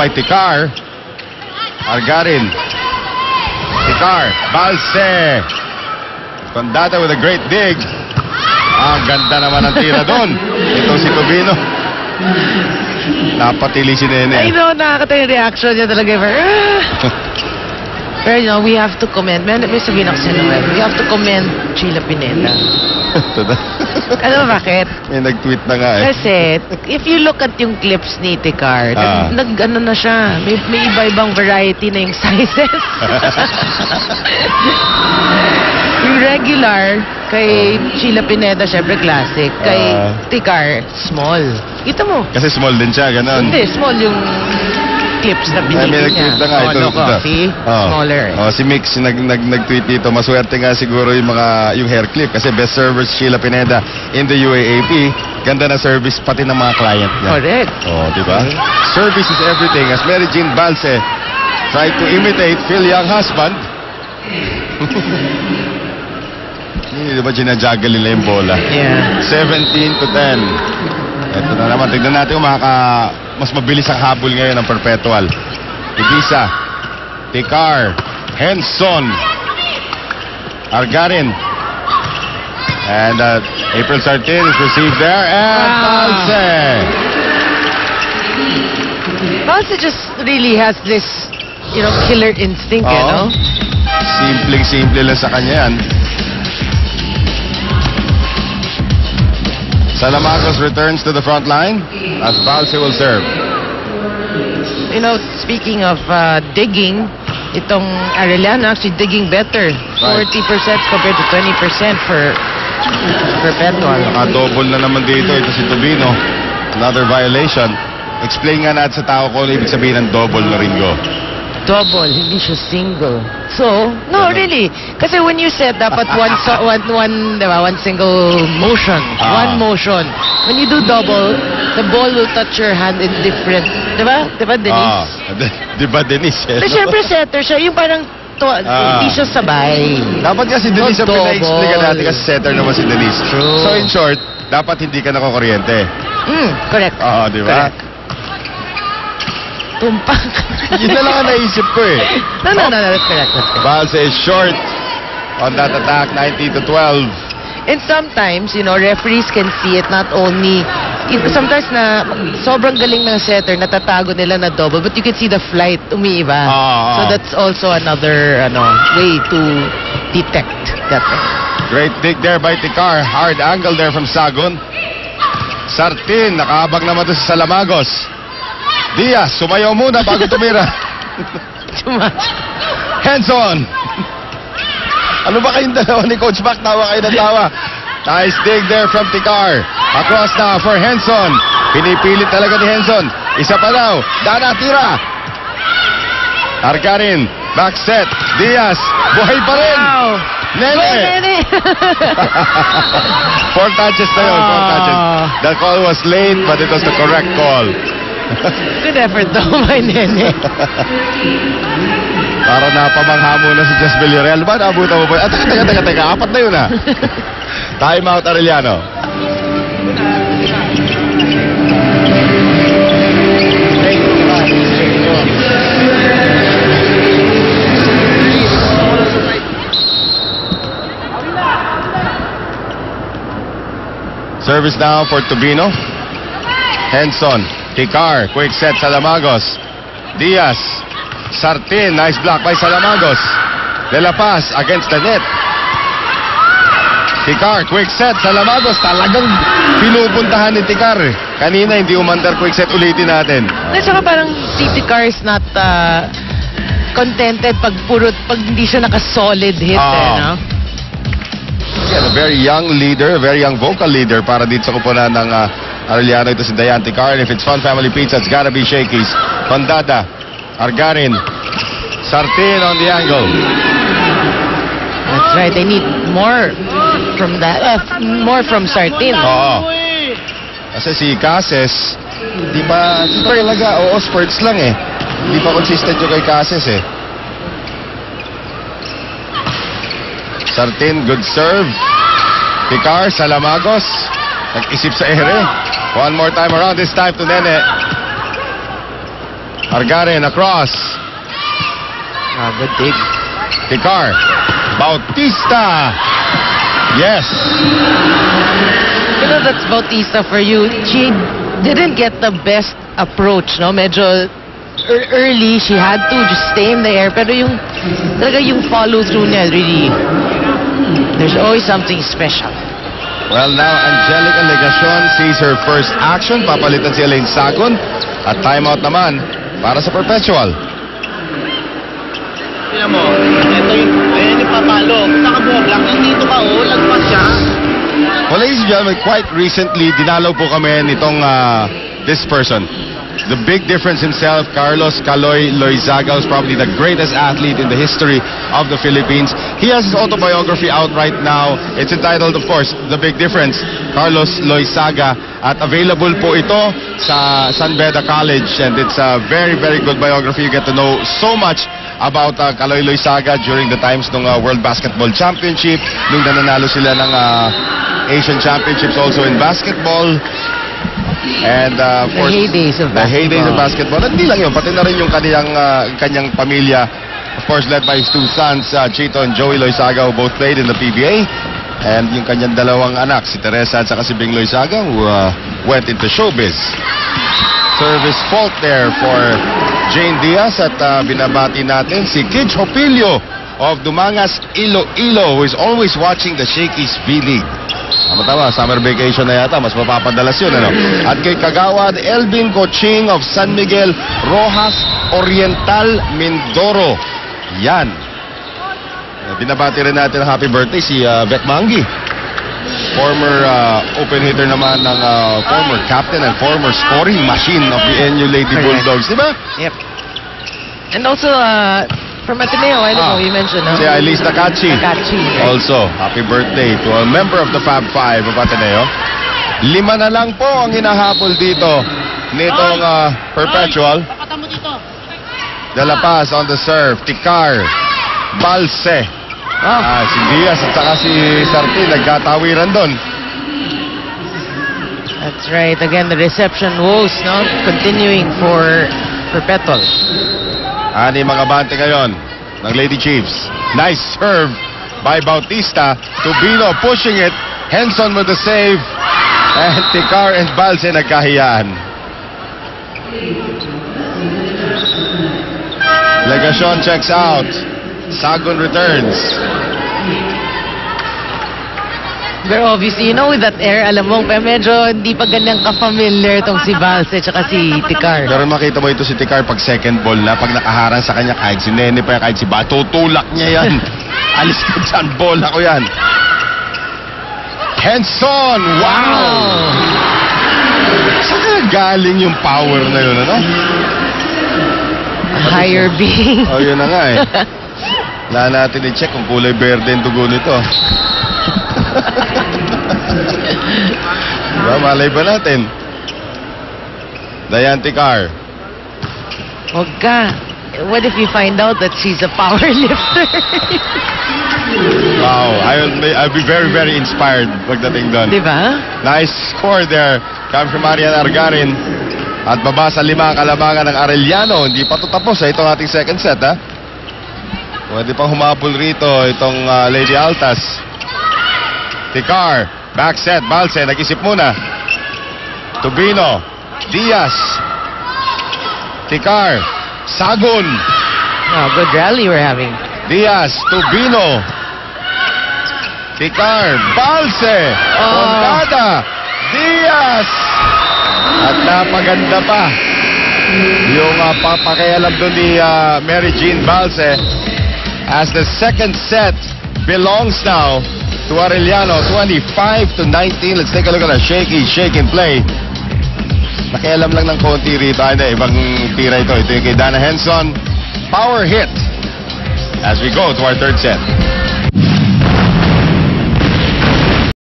by Tikar. Argarin. Tikar. Balse. Condata with a great dig. Ang ganda naman ang tira doon. Ito si Tubino. Napatili si Nene. I know, nakakatawa yung reaction niya talaga. Pero you know, we have to commend. May sabihin ako sa Noel. We have to commend Sheila Pineda. Ano bakit? May nag-tweet na nga eh. Kasi, if you look at yung clips ni Tikar, nag-ano na siya. May iba-ibang variety na yung sizes. Yung regular, kay Sheila Pineda, syempre classic. Kay Tikar, small. Kita mo. Kasi small din siya, gano'n. Hindi, small yung clips na binigay niya. May nag-tweet na nga. Ito. See? Smaller. Si Mix nag-tweet dito. Maswerte nga siguro yung hair clip. Kasi best service Sheila Pineda in the UAAP. Ganda na service pati ng mga client niya. Correct. Diba? Service is everything. As Mary Jean Balse tried to imitate Phil Young husband. Hindi ba ginajuggle nila yung bola? Yeah. 17-10. Ito na naman. Tignan natin kung mas mabilis ang habol ngayon ng Perpetual. Ibiza. Tikar. Henson. Argarin. And April Sartin is received there. And Balse. Balse just really has this, you know, killer instinct, you know? Simpleng-simple lang sa kanya yan. Salamagos returns to the front line as Balse will serve. You know, speaking of digging, itong Arellano actually digging better. 40% compared to 20% for Perpetual. Naka-double na naman dito. Ito si Tubino. Another violation. Explain nga natin sa tao ko ano ibig sabihin ng double na Ringo. Double, hindi siya single. So, no, really. Kasi when you said dapat one single motion. One motion. When you do double, the ball will touch your hand in different... Diba? Diba, Denise? Diba, Denise? Pero syempre setter siya. Yung parang hindi siya sabay. Dapat kasi Denise ang pina-explica natin kasi setter naman si Denise. True. So in short, dapat hindi ka nakukuryente. Correct. Diba? Correct. Tumpak. Yun na lang ang naisip ko eh. No, that's correct. Balse is short on that attack, 19-12. And sometimes, you know, referees can see it not only... Sometimes na sobrang galing ng setter, natatago nila na double, but you can see the flight umiiba. So that's also another way to detect that. Great dig there by Tikar. Hard angle there from Sagon. Sartin, nakahabang naman to sa Salamagos. Diaz, sumayaw muna bago tumira. Henson. Ano ba kayong dalawa ni Coach Mac? Tawa kayo na tawa. Nice dig there from Tikar. Across now for Henson. Pinipilit talaga ni Henson. Isa pa daw. Dana, tira. Argarin. Back set. Diaz. Buhay pa rin. Wow. Nene. 4 touches na yun. 4 touches. The call was late but it was the correct call. Good effort daw, my Nene. Para napamangha muna si Jess Villarreal. Ba, naabutan mo ba? Teka. Apat na yun ah. Time out, Arellano. Service now for Tubino. Henson. Tikar, quick set, Salamagos. Diaz, Sartin, nice block by Salamagos. De La Paz against the net. Tikar, quick set, Salamagos. Talagang pinupuntahan ni Tikar. Kanina hindi umandar, quick set, ulitin natin. At saka parang si Tikar is not contented pag hindi siya naka-solid hit. No? Yeah, a very young leader, a very young vocal leader para dito sa kupunan ng Arellano. Ito si Dayan Tikar. And if it's Fun Family Pizza, it's gotta be Shakey's. Condada, Argarin, Sartin on the angle. That's right. They need more from that. More from Sartin. Kasi si Cases, di pa talaga, spurts lang eh. Di pa consistent yung kay Cases eh. Sartin, good serve. Tikar, Salamagos. Nag-isip sa ere. One more time around, this time to Nene. Argaren across. Good dig. Ticar. Bautista. Yes. You know, that's Bautista for you. She didn't get the best approach, no? Medyo early, she had to just stay in the air. Pero talaga yung follow through niya, really, there's always something special. Well, now Angelica Legacion sees her first action. Papalitan si Elaine Sagon. At timeout naman para sa Perpetual. Tingnan mo, ito yung papalo. Saan ka bumablak? Nandito ka, lagpas siya. Well, ladies and gentlemen, quite recently, dinalaw po kami nitong this person. The big difference himself, Carlos Caloy Loizaga, is probably the greatest athlete in the history of the Philippines. He has his autobiography out right now. It's entitled, of course, The Big Difference, Carlos Loizaga. At available po ito sa San Beda College. And it's a very, very good biography. You get to know so much about Caloy Loizaga during the times ng World Basketball Championship, nung nananalo sila ng Asian Championships also in basketball. And of course, the heydays of basketball. At hindi lang yun, pati na rin yung kanyang pamilya. Of course, led by his two sons, Chito and Joey Loizaga, who both played in the PBA. And yung kanyang dalawang anak, si Teresa at saka si Bing Loizaga, who went into showbiz. Service fault there for Jane Diaz. At binabati natin si Kid Hopilio of Dumangas, Iloilo, who is always watching the Shakey's B-League. Tama, summer vacation na yata, mas mapapadalas yun, ano? At kay Kagawad Elvin Coching of San Miguel, Rojas Oriental, Mindoro. Yan. Binabati rin natin happy birthday si Beck Mangi. Former open hitter naman ng former captain and former scoring machine of the NU Lady Bulldogs, di ba? Yep. And also, from Ateneo, I don't know, you mentioned, no? Si Elise Nakachi. Right? Also, happy birthday to a member of the Fab Five of Ateneo. 5 na lang po ang hinahabol dito nitong Perpetual. De La Paz on the serve. Ticar. Balse. Si Diaz at saka si Sartin nagkatawiran doon. That's right. Again, the reception woes, no? Continuing for Perpetual. Ani mga bante ngayon ng Lady Chiefs. Nice serve by Bautista. Tubino pushing it. Henson with the save. And Ticar and Balse nagkahiyaan. Legacion checks out. Sagon returns. Pero obviously, you know, with that air, alam mo, medyo hindi pa ganyang ka-familiar itong si Balse tsaka si Ticar. Pero makita mo ito si Ticar pag second ball na, pag nakaharang sa kanya, kahit si Nene pa, kahit si Ba, tutulak niya yan. Alis ka dyan, bola ko yan. Henson! Wow! Saan kaya galing yung power na yun, ano? A higher being. Oh, yun na nga eh. Wala natin i-check kung kulay berde yung dugo nito. Diba, malay ba natin? Diane Ticar. Huwag ka. What if you find out that she's a power lifter? Wow, I'll be very, very inspired pagdating doon. Diba? Nice score there. Come from Marian Argarin. At baba sa 5 kalabangan ng Arellano. Hindi pa ito tapos. Itong ating second set, ha? Pwede pang humapol rito itong Lady Altas. Ticar. Back set. Balse. Nag-isip muna. Tubino. Diaz. Ticar. Sagon. Oh, good rally we're having. Diaz. Tubino. Ticar. Balse. Condada. Diaz. At napaganda pa yung papakialam doon ni Mary Jean Balse, as the second set belongs now to Arellano, 25-19. Let's take a look at a shake and play. Nakialam lang ng konti rito. Hindi, ibang tira ito. Ito yung kay Dana Henson. Power hit as we go to our third set.